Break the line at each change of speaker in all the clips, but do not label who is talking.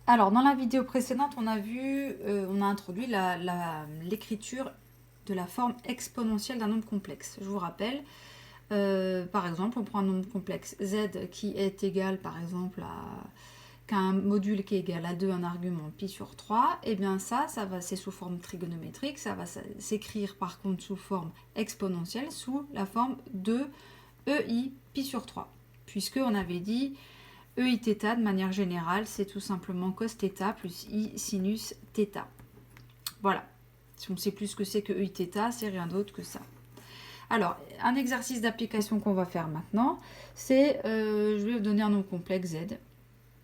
Alors, dans la vidéo précédente, on a introduit l'écriture de la forme exponentielle d'un nombre complexe. Je vous rappelle, par exemple, on prend un nombre complexe z qui est égal, par exemple, qu'un module qui est égal à 2, un argument pi sur 3, et bien c'est sous forme trigonométrique, ça va s'écrire par contre sous forme exponentielle, sous la forme de EI pi sur 3. Puisqu'on avait dit EIθ de manière générale, c'est tout simplement cos θ plus I sinus θ. Voilà. Si on ne sait plus ce que c'est que EIθ, c'est rien d'autre que ça. Alors, un exercice d'application qu'on va faire maintenant, c'est, je vais vous donner un nombre complexe z,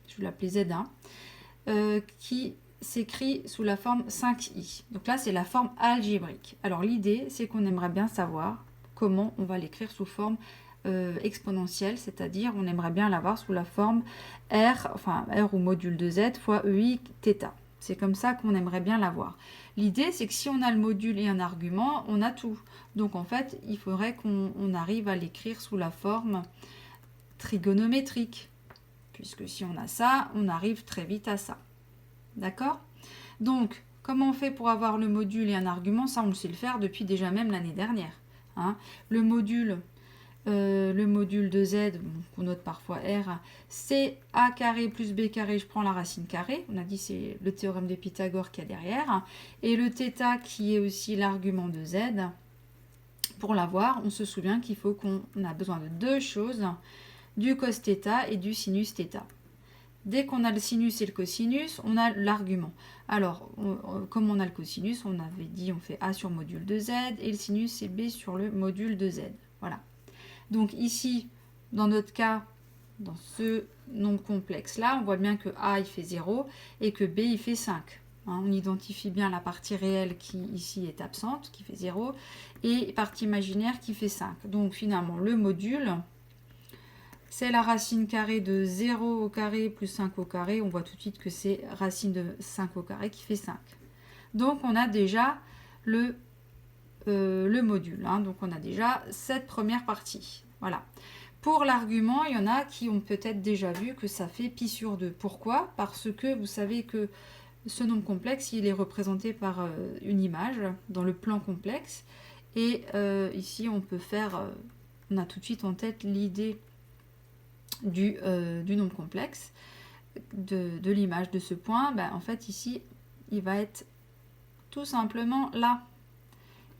je vais l'appeler Z1, qui s'écrit sous la forme 5i. Donc là, c'est la forme algébrique. Alors l'idée, c'est qu'on aimerait bien savoir comment on va l'écrire sous forme exponentielle, c'est-à-dire on aimerait bien l'avoir sous la forme R ou module de Z fois EIθ. C'est comme ça qu'on aimerait bien l'avoir. L'idée, c'est que si on a le module et un argument, on a tout. Donc en fait, il faudrait qu'on arrive à l'écrire sous la forme trigonométrique. Puisque si on a ça, on arrive très vite à ça. D'accord? Donc, comment on fait pour avoir le module et un argument? Ça, on le sait le faire depuis déjà même l'année dernière. Hein. Le module de z, qu'on note parfois r, c'est a carré plus b carré, je prends la racine carrée. On a dit c'est le théorème de Pythagore qu'il y a derrière. Et le θ qui est aussi l'argument de z. Pour l'avoir, on se souvient qu'il faut qu'on a besoin de deux choses, du cos θ et du sinus θ. Dès qu'on a le sinus et le cosinus, on a l'argument. Alors, comme on a le cosinus, on avait dit on fait A sur module de Z et le sinus c'est B sur le module de Z. Voilà. Donc ici, dans notre cas, dans ce nombre complexe là, on voit bien que A il fait 0 et que B il fait 5. Hein, on identifie bien la partie réelle qui ici est absente, qui fait 0, et partie imaginaire qui fait 5. Donc finalement, le module, c'est la racine carrée de 0 au carré plus 5 au carré. On voit tout de suite que c'est racine de 5 au carré qui fait 5. Donc on a déjà le module. Hein. Donc on a déjà cette première partie. Voilà. Pour l'argument, il y en a qui ont peut-être déjà vu que ça fait pi sur 2. Pourquoi? Parce que vous savez que ce nombre complexe, il est représenté par une image dans le plan complexe. Et ici, on peut faire... on a tout de suite en tête l'idée du nombre complexe, de l'image de ce point. Ben, en fait, ici, il va être tout simplement là.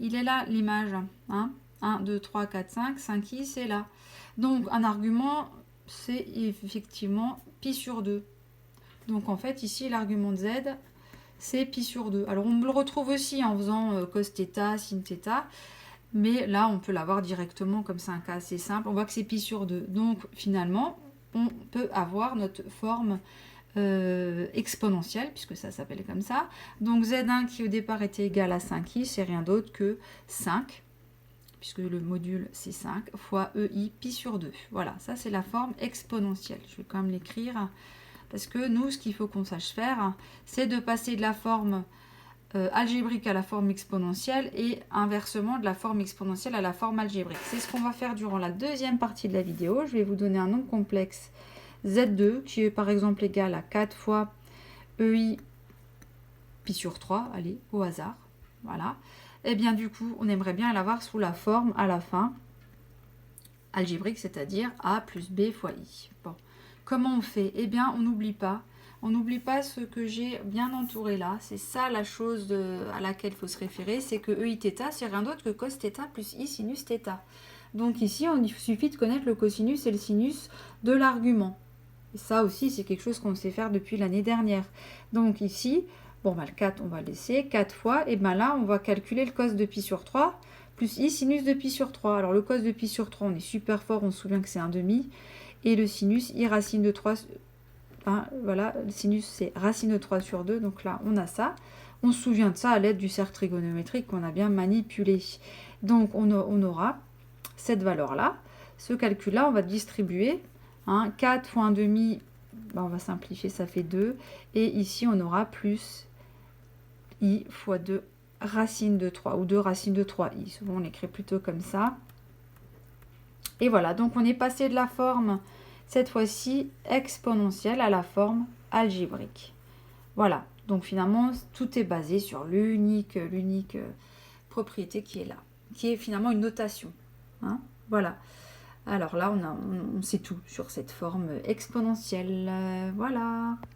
Il est là, l'image. Hein 1, 2, 3, 4, 5, 5i, c'est là. Donc, un argument, c'est effectivement pi sur 2. Donc, en fait, ici, l'argument de z, c'est pi sur 2. Alors, on le retrouve aussi en faisant cos θ, sin θ. Mais là, on peut l'avoir directement, comme c'est un cas assez simple. On voit que c'est pi sur 2. Donc, finalement, on peut avoir notre forme exponentielle, puisque ça s'appelle comme ça. Donc, Z1 qui au départ était égal à 5i, c'est rien d'autre que 5, puisque le module c'est 5, fois EI pi sur 2. Voilà, ça c'est la forme exponentielle. Je vais quand même l'écrire, parce que nous, ce qu'il faut qu'on sache faire, c'est de passer de la forme algébrique à la forme exponentielle et inversement de la forme exponentielle à la forme algébrique. C'est ce qu'on va faire durant la deuxième partie de la vidéo. Je vais vous donner un nombre complexe Z2 qui est par exemple égal à 4 fois EI pi sur 3, allez, au hasard. Voilà. Et bien du coup, on aimerait bien l'avoir sous la forme à la fin algébrique, c'est-à-dire A plus B fois I. Bon. Comment on fait? Eh bien, on n'oublie pas. On n'oublie pas ce que j'ai bien entouré là. C'est ça la chose à laquelle il faut se référer. C'est que EIθ, c'est rien d'autre que cos θ plus I sinus θ. Donc ici, il suffit de connaître le cosinus et le sinus de l'argument. Et ça aussi, c'est quelque chose qu'on sait faire depuis l'année dernière. Donc ici, bon, bah, le 4, on va le laisser. 4 fois, et bien là, on va calculer le cos de pi sur 3 plus I sinus de pi sur 3. Alors le cos de pi sur 3, on est super fort, on se souvient que c'est un demi. Et le sinus, I racine de 3... Hein, voilà, le sinus c'est racine de 3 sur 2, donc là on a ça. On se souvient de ça à l'aide du cercle trigonométrique qu'on a bien manipulé. Donc on aura cette valeur-là. Ce calcul-là, on va distribuer. Hein, 4 fois 1 demi, ben on va simplifier, ça fait 2. Et ici on aura plus I fois 2 racine de 3, ou 2 racines de 3i. Souvent on l'écrit plutôt comme ça. Et voilà, donc on est passé de la forme cette fois-ci exponentielle à la forme algébrique. Voilà, donc finalement, tout est basé sur l'unique propriété qui est là, qui est finalement une notation. Hein, voilà. Alors là, on sait tout sur cette forme exponentielle. Voilà.